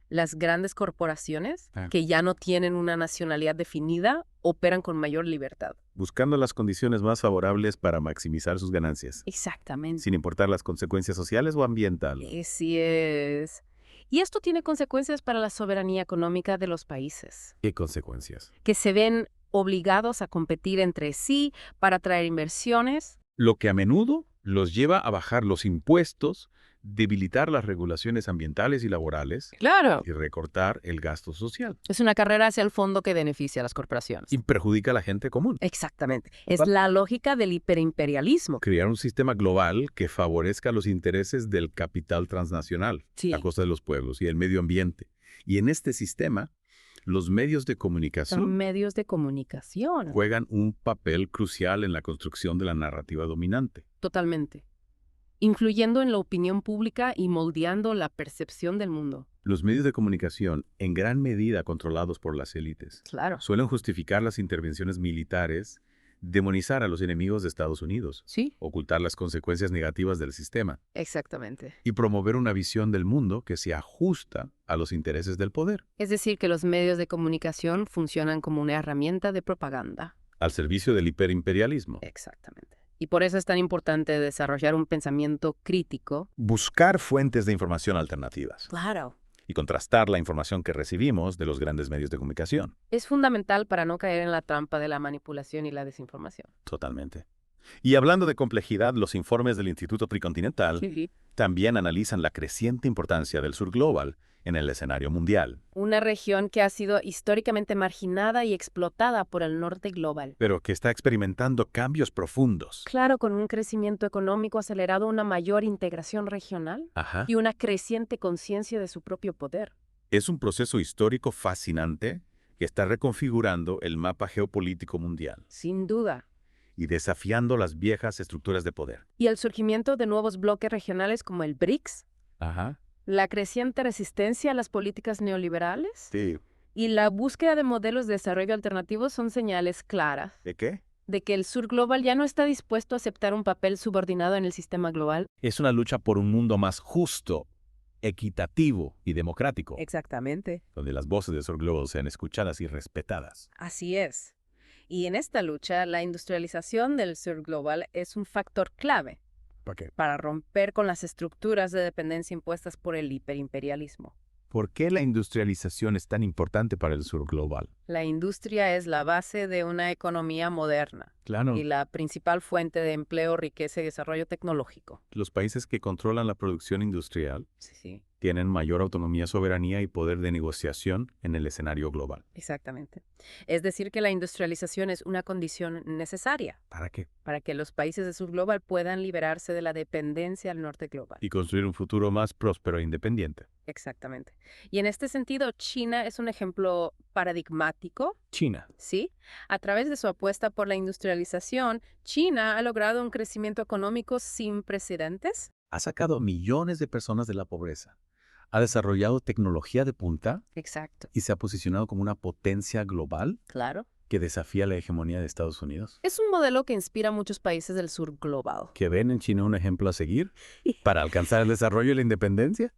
Speaker 2: Las grandes corporaciones,
Speaker 3: Ah.
Speaker 2: que ya no tienen una nacionalidad definida, operan con mayor libertad.
Speaker 1: Buscando las condiciones más favorables para maximizar sus ganancias,
Speaker 2: Exactamente.
Speaker 1: sin importar las consecuencias sociales o ambientales.
Speaker 2: Así es. Y esto tiene consecuencias para la soberanía económica de los países,
Speaker 1: ¿Qué consecuencias?
Speaker 2: que se ven obligados a competir entre sí para atraer inversiones.
Speaker 3: Lo que a menudo los lleva a bajar los impuestos, debilitar las regulaciones ambientales y laborales
Speaker 2: Claro.
Speaker 3: y recortar el gasto social.
Speaker 2: Es una carrera hacia el fondo que beneficia a las corporaciones.
Speaker 3: Y perjudica a la gente común.
Speaker 2: Exactamente. Es la lógica del hiperimperialismo.
Speaker 3: Crear un sistema global que favorezca los intereses del capital transnacional
Speaker 2: Sí.
Speaker 3: a costa de los pueblos y el medio ambiente. Y en este sistema, los medios de
Speaker 2: Son
Speaker 3: comunicación
Speaker 2: medios de comunicación.
Speaker 3: juegan un papel crucial en la construcción de la narrativa dominante.
Speaker 2: Totalmente. Influyendo en la opinión pública y moldeando la percepción del mundo.
Speaker 3: Los medios de comunicación, en gran medida controlados por las élites,
Speaker 2: Claro.
Speaker 3: suelen justificar las intervenciones militares, demonizar a los enemigos de Estados Unidos,
Speaker 2: Sí,
Speaker 3: ocultar las consecuencias negativas del sistema
Speaker 2: exactamente.
Speaker 3: y promover una visión del mundo que se ajusta a los intereses del poder,
Speaker 2: Es decir, que los medios de comunicación funcionan como una herramienta de propaganda.
Speaker 3: al servicio del hiperimperialismo.
Speaker 2: Exactamente. Y por eso es tan importante desarrollar un pensamiento crítico.
Speaker 1: Buscar fuentes de información alternativas
Speaker 2: Claro.
Speaker 1: y contrastar la información que recibimos de los grandes medios de comunicación.
Speaker 2: Es fundamental para no caer en la trampa de la manipulación y la desinformación.
Speaker 1: Totalmente. Y hablando de complejidad, los informes del Instituto Tricontinental también analizan la creciente importancia del sur global en el escenario mundial,
Speaker 2: Una región que ha sido históricamente marginada y explotada por el norte global.
Speaker 1: pero que está experimentando cambios profundos.
Speaker 2: Claro, con un crecimiento económico acelerado, una mayor integración regional
Speaker 1: Ajá.
Speaker 2: y una creciente conciencia de su propio poder.
Speaker 1: Es un proceso histórico fascinante que está reconfigurando el mapa geopolítico mundial
Speaker 2: Sin duda.
Speaker 1: y desafiando las viejas estructuras de poder.
Speaker 2: Y el surgimiento de nuevos bloques regionales como el BRICS,
Speaker 1: Ajá.
Speaker 2: la creciente resistencia a las políticas neoliberales
Speaker 1: Sí.
Speaker 2: y la búsqueda de modelos de desarrollo alternativos son señales claras
Speaker 1: ¿De qué?
Speaker 2: de que el sur global ya no está dispuesto a aceptar un papel subordinado en el sistema global.
Speaker 1: Es una lucha por un mundo más justo equitativo y democrático.
Speaker 2: Exactamente.
Speaker 1: Donde las voces del Sur Global sean escuchadas y respetadas.
Speaker 2: Así es. Y en esta lucha, la industrialización del Sur Global es un factor clave.
Speaker 1: ¿Por qué?
Speaker 2: Para romper con las estructuras de dependencia impuestas por el hiperimperialismo.
Speaker 1: ¿Por qué la industrialización es tan importante para el Sur Global?
Speaker 2: La industria es la base de una economía moderna.
Speaker 1: Claro.
Speaker 2: Y la principal fuente de empleo, riqueza y desarrollo tecnológico.
Speaker 1: Los países que controlan la producción industrial
Speaker 2: Sí.
Speaker 1: tienen mayor autonomía, soberanía y poder de negociación en el escenario global.
Speaker 2: Exactamente. Es decir, que la industrialización es una condición necesaria.
Speaker 1: ¿Para qué?
Speaker 2: Para que los países del Sur Global puedan liberarse de la dependencia al Norte Global.
Speaker 1: Y construir un futuro más próspero e independiente.
Speaker 2: Exactamente. Y en este sentido, China es un ejemplo paradigmático.
Speaker 1: China.
Speaker 2: Sí. A través de su apuesta por la industrialización, China ha logrado un crecimiento económico sin precedentes.
Speaker 1: Ha sacado millones de personas de la pobreza. Ha desarrollado tecnología de punta.
Speaker 2: Exacto.
Speaker 1: Y se ha posicionado como una potencia global.
Speaker 2: Claro.
Speaker 1: Que desafía la hegemonía de Estados Unidos.
Speaker 2: Es un modelo que inspira a muchos países del Sur Global.
Speaker 1: ¿Que ven en China un ejemplo a seguir para alcanzar el desarrollo y la independencia?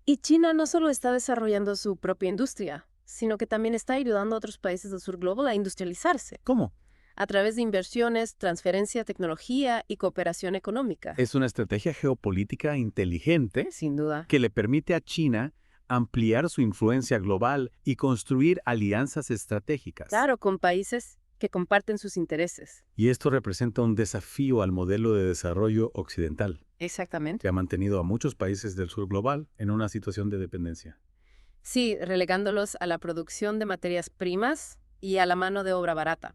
Speaker 2: Y China no solo está desarrollando su propia industria, sino que también está ayudando a otros países del Sur Global a industrializarse.
Speaker 1: ¿Cómo?
Speaker 2: A través de inversiones, transferencia de tecnología y cooperación económica.
Speaker 1: Es una estrategia geopolítica inteligente.
Speaker 2: Sin duda.
Speaker 1: Que le permite a China ampliar su influencia global y construir alianzas estratégicas.
Speaker 2: Claro, con países que comparten sus intereses.
Speaker 1: Y esto representa un desafío al modelo de desarrollo occidental.
Speaker 2: Exactamente.
Speaker 1: Que ha mantenido a muchos países del Sur Global en una situación de dependencia.
Speaker 2: Sí, relegándolos a la producción de materias primas y a la mano de obra barata.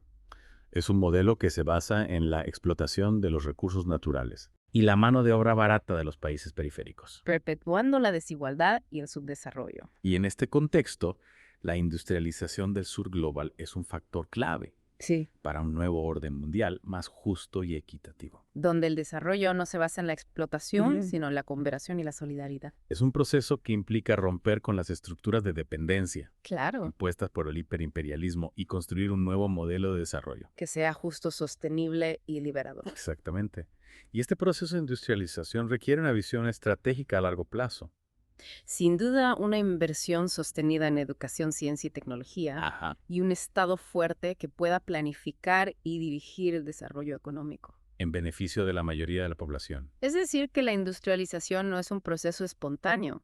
Speaker 1: Es un modelo que se basa en la explotación de los recursos naturales y la mano de obra barata de los países periféricos,
Speaker 2: perpetuando la desigualdad y el subdesarrollo.
Speaker 1: Y en este contexto, la industrialización del Sur Global es un factor clave para un nuevo orden mundial más justo y equitativo.
Speaker 2: Donde el desarrollo no se basa en la explotación, sino en la cooperación y la solidaridad.
Speaker 1: Es un proceso que implica romper con las estructuras de dependencia impuestas por el hiperimperialismo y construir un nuevo modelo de desarrollo.
Speaker 2: Que sea justo, sostenible y liberador.
Speaker 1: Exactamente. Y este proceso de industrialización requiere una visión estratégica a largo plazo.
Speaker 2: Sin duda, una inversión sostenida en educación, ciencia y tecnología y un Estado fuerte que pueda planificar y dirigir el desarrollo económico.
Speaker 1: En beneficio de la mayoría de la población.
Speaker 2: Es decir, que la industrialización no es un proceso espontáneo,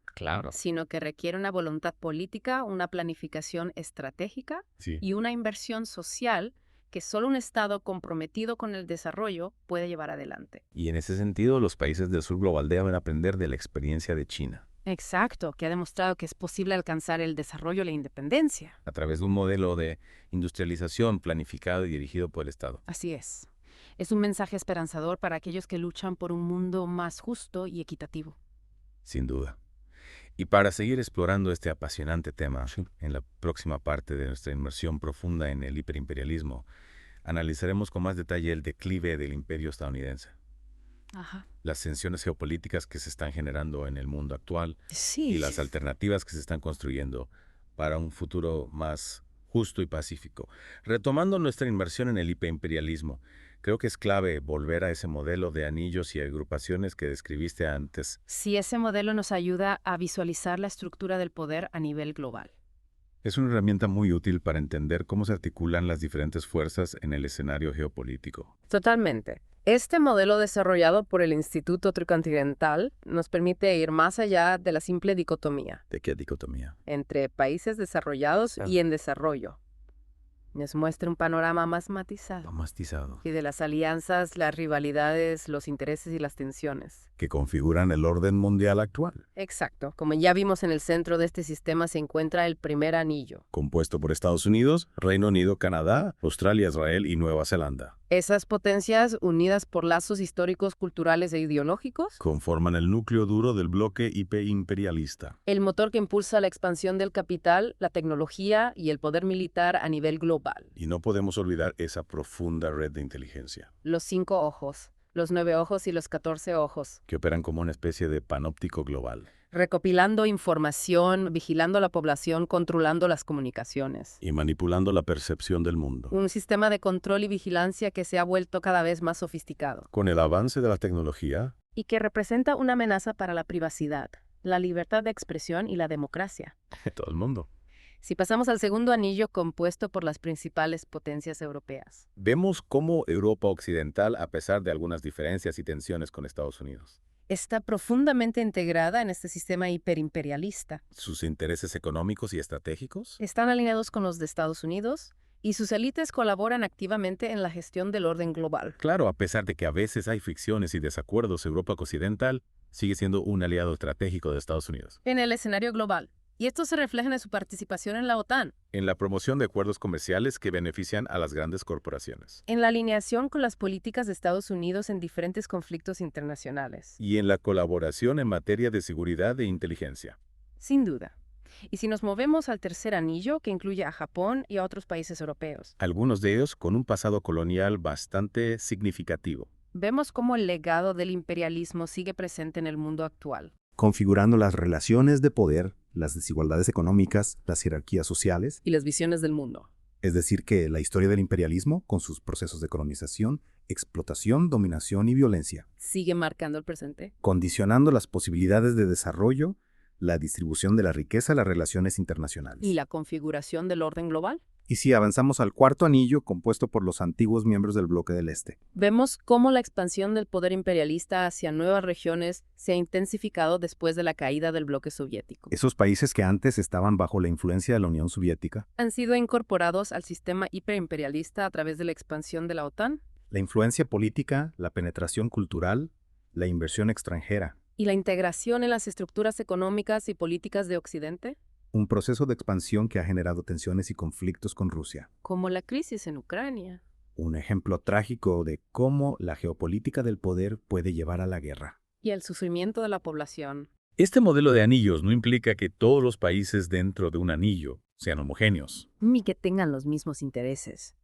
Speaker 2: sino que requiere una voluntad política, una planificación estratégica y una inversión social que solo un Estado comprometido con el desarrollo puede llevar adelante.
Speaker 1: Y en ese sentido, los países del Sur Global deben aprender de la experiencia de China.
Speaker 2: Exacto, que ha demostrado que es posible alcanzar el desarrollo y la independencia.
Speaker 1: A través de un modelo de industrialización planificado y dirigido por el Estado.
Speaker 2: Así es. Es un mensaje esperanzador para aquellos que luchan por un mundo más justo y equitativo.
Speaker 1: Sin duda. Y para seguir explorando este apasionante tema, en la próxima parte de nuestra inmersión profunda en el hiperimperialismo, analizaremos con más detalle el declive del imperio estadounidense. Las tensiones geopolíticas que se están generando en el mundo actual y las alternativas que se están construyendo para un futuro más justo y pacífico. Retomando nuestra inmersión en el hiperimperialismo, creo que es clave volver a ese modelo de anillos y agrupaciones que describiste antes.
Speaker 2: Sí, ese modelo nos ayuda a visualizar la estructura del poder a nivel global.
Speaker 1: Es una herramienta muy útil para entender cómo se articulan las diferentes fuerzas en el escenario geopolítico.
Speaker 2: Totalmente. Este modelo desarrollado por el Instituto Tricontinental nos permite ir más allá de la simple dicotomía.
Speaker 1: ¿De qué dicotomía?
Speaker 2: Entre países desarrollados y en desarrollo. Nos muestra un panorama más matizado. Y de las alianzas, las rivalidades, los intereses y las tensiones.
Speaker 1: Que configuran el orden mundial actual.
Speaker 2: Exacto. Como ya vimos, en el centro de este sistema se encuentra el primer anillo.
Speaker 1: Compuesto por Estados Unidos, Reino Unido, Canadá, Australia, Israel y Nueva Zelanda.
Speaker 2: Esas potencias, unidas por lazos históricos, culturales e ideológicos,
Speaker 1: conforman el núcleo duro del bloque hiperimperialista.
Speaker 2: El motor que impulsa la expansión del capital, la tecnología y el poder militar a nivel global.
Speaker 1: Y no podemos olvidar esa profunda red de inteligencia.
Speaker 2: Los 5 ojos, los 9 ojos y los 14 ojos.
Speaker 1: Que operan como una especie de panóptico global.
Speaker 2: Recopilando información, vigilando a la población, controlando las comunicaciones.
Speaker 1: Y manipulando la percepción del mundo.
Speaker 2: Un sistema de control y vigilancia que se ha vuelto cada vez más sofisticado.
Speaker 1: Con el avance de la tecnología.
Speaker 2: Y que representa una amenaza para la privacidad, la libertad de expresión y la democracia.
Speaker 3: Todo el mundo.
Speaker 2: Si pasamos al segundo anillo compuesto por las principales potencias europeas.
Speaker 3: Vemos cómo Europa Occidental, a pesar de algunas diferencias y tensiones con Estados Unidos,
Speaker 2: Está profundamente integrada en este sistema hiperimperialista.
Speaker 3: sus intereses económicos y estratégicos,
Speaker 2: Están alineados con los de Estados Unidos y sus élites colaboran activamente en la gestión del orden global.
Speaker 3: claro, a pesar de que a veces hay fricciones y desacuerdos, Europa Occidental sigue siendo un aliado estratégico de Estados Unidos.
Speaker 2: En el escenario global. Y esto se refleja en su participación en la OTAN,
Speaker 3: En la promoción de acuerdos comerciales que benefician a las grandes corporaciones.
Speaker 2: en la alineación con las políticas de Estados Unidos en diferentes conflictos internacionales.
Speaker 3: Y en la colaboración en materia de seguridad e inteligencia.
Speaker 2: Sin duda. Y si nos movemos al tercer anillo, que incluye a Japón y a otros países europeos,
Speaker 3: Algunos de ellos con un pasado colonial bastante significativo.
Speaker 2: vemos cómo el legado del imperialismo sigue presente en el mundo actual.
Speaker 8: Configurando las relaciones de poder, las desigualdades económicas, las jerarquías sociales,
Speaker 2: Y las visiones del mundo.
Speaker 8: es decir, que la historia del imperialismo, con sus procesos de colonización, explotación, dominación y violencia,
Speaker 2: Sigue marcando el presente.
Speaker 8: condicionando las posibilidades de desarrollo, la distribución de la riqueza, las relaciones internacionales.
Speaker 2: ¿Y la configuración del orden global?
Speaker 8: Y si avanzamos al cuarto anillo, compuesto por los antiguos miembros del bloque del Este,
Speaker 2: Vemos cómo la expansión del poder imperialista hacia nuevas regiones se ha intensificado después de la caída del bloque soviético.
Speaker 8: esos países que antes estaban bajo la influencia de la Unión Soviética,
Speaker 2: Han sido incorporados al sistema hiperimperialista a través de la expansión de la OTAN
Speaker 8: la influencia política, la penetración cultural, la inversión extranjera,
Speaker 2: y la integración en las estructuras económicas y políticas de Occidente,
Speaker 8: un proceso de expansión que ha generado tensiones y conflictos con Rusia.
Speaker 2: como la crisis en Ucrania.
Speaker 8: Un ejemplo trágico de cómo la geopolítica del poder puede llevar a la guerra.
Speaker 2: Y el sufrimiento de la población.
Speaker 3: Este modelo de anillos no implica que todos los países dentro de un anillo sean homogéneos.
Speaker 2: Ni que tengan los mismos intereses.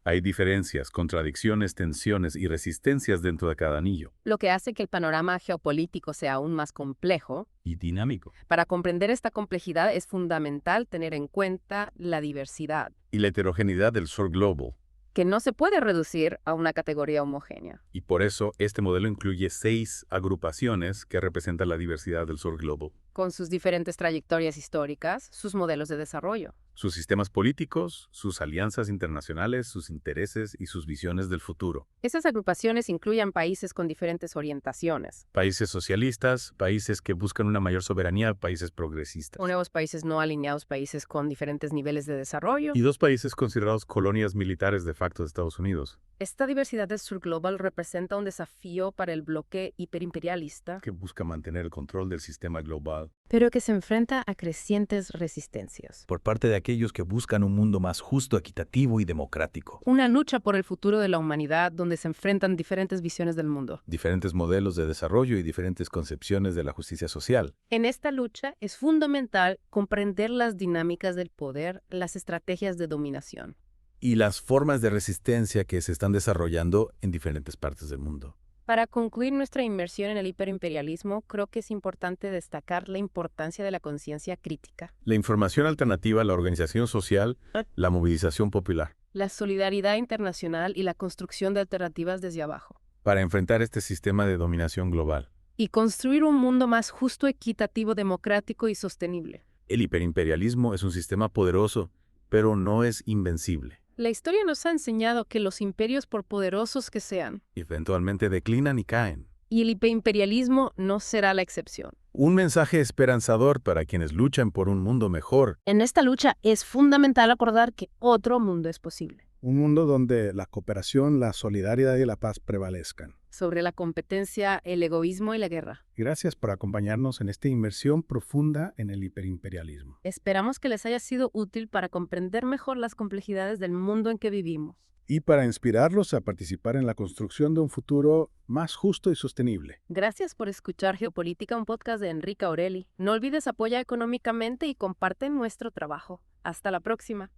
Speaker 3: Hay diferencias, contradicciones, tensiones y resistencias dentro de cada anillo.
Speaker 2: Lo que hace que el panorama geopolítico sea aún más complejo.
Speaker 3: Y dinámico.
Speaker 2: Para comprender esta complejidad es fundamental tener en cuenta la diversidad,
Speaker 3: Y la heterogeneidad del sur global.
Speaker 2: que no se puede reducir a una categoría homogénea.
Speaker 3: Y por eso este modelo incluye 6 agrupaciones que representan la diversidad del sur global.
Speaker 2: Con sus diferentes trayectorias históricas, sus modelos de desarrollo.
Speaker 3: Sus sistemas políticos, sus alianzas internacionales, sus intereses y sus visiones del futuro.
Speaker 2: Esas agrupaciones incluyen países con diferentes orientaciones,
Speaker 3: Países socialistas, países que buscan una mayor soberanía, países progresistas.
Speaker 2: nuevos países no alineados, países con diferentes niveles de desarrollo.
Speaker 3: Y 2 países considerados colonias militares de facto de Estados Unidos,
Speaker 2: Esta diversidad del sur global representa un desafío para el bloque hiperimperialista,
Speaker 3: que busca mantener el control del sistema global.
Speaker 2: pero que se enfrenta a crecientes resistencias.
Speaker 9: por parte de aquellos que buscan un mundo más justo, equitativo y democrático.
Speaker 2: Una lucha por el futuro de la humanidad donde se enfrentan diferentes visiones del mundo.
Speaker 3: Diferentes modelos de desarrollo y diferentes concepciones de la justicia social.
Speaker 2: En esta lucha es fundamental comprender las dinámicas del poder, las estrategias de dominación.
Speaker 3: Y las formas de resistencia que se están desarrollando en diferentes partes del mundo.
Speaker 2: Para concluir nuestra inmersión en el hiperimperialismo, creo que es importante destacar la importancia de la conciencia crítica,
Speaker 3: La información alternativa, la organización social, la movilización popular.
Speaker 2: la solidaridad internacional y la construcción de alternativas desde abajo.
Speaker 3: Para enfrentar este sistema de dominación global.
Speaker 2: Y construir un mundo más justo, equitativo, democrático y sostenible.
Speaker 3: El hiperimperialismo es un sistema poderoso, pero no es invencible.
Speaker 2: La historia nos ha enseñado que los imperios, por poderosos que sean,
Speaker 3: Eventualmente declinan y caen.
Speaker 2: y el hiperimperialismo no será la excepción.
Speaker 3: Un mensaje esperanzador para quienes luchan por un mundo mejor.
Speaker 2: En esta lucha es fundamental acordar que otro mundo es posible.
Speaker 10: Un mundo donde la cooperación, la solidaridad y la paz prevalezcan.
Speaker 2: Sobre la competencia, el egoísmo y la guerra.
Speaker 10: Gracias por acompañarnos en esta inmersión profunda en el hiperimperialismo.
Speaker 2: Esperamos que les haya sido útil para comprender mejor las complejidades del mundo en que vivimos.
Speaker 10: Y para inspirarlos a participar en la construcción de un futuro más justo y sostenible.
Speaker 2: Gracias por escuchar Geopolítica, un podcast de Enrique Aureli. No olvides apoyar económicamente y comparte nuestro trabajo. Hasta la próxima.